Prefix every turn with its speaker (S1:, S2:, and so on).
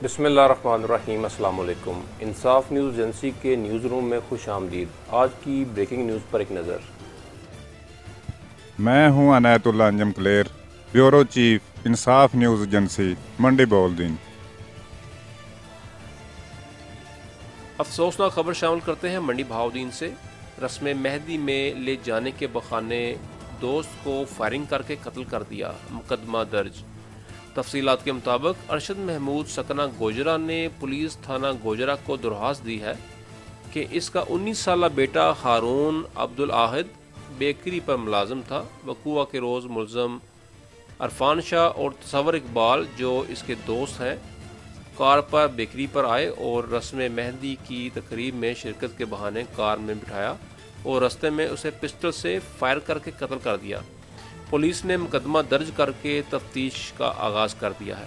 S1: بسم اللہ الرحمن الرحیم۔ السلام علیکم۔ انصاف نیوز ایجنسی کے نیوز روم میں خوش آمدید۔ آج کی بریکنگ نیوز پر ایک نظر۔
S2: میں ہوں عنایت اللہ انجم کلیر، بیورو چیف انصاف نیوز ایجنسی منڈی بہاؤالدین۔
S3: افسوسناک خبر شامل کرتے ہیں منڈی بہاؤالدین سے۔ رسم مہندی میں لے جانے کے بہانے دوست کو فائرنگ کر کے قتل کر دیا، مقدمہ درج۔ تفصیلات کے مطابق ارشد محمود سکنہ گوجرہ نے پولیس تھانہ گوجرہ کو درخواست دی ہے کہ اس کا 19 سالہ بیٹا ہارون عبدالاحد بیکری پر ملازم تھا۔ وقوع کے روز ملزم عرفان شاہ اور تصور اقبال جو اس کے دوست ہیں کار پر بیکری پر آئے اور رسم مہندی کی تقریب میں شرکت کے بہانے کار میں بٹھایا اور رستے میں اسے پسٹل سے فائر کر کے قتل کر دیا۔ پولیس نے مقدمہ درج کر کے تفتیش کا آغاز کر دیا ہے۔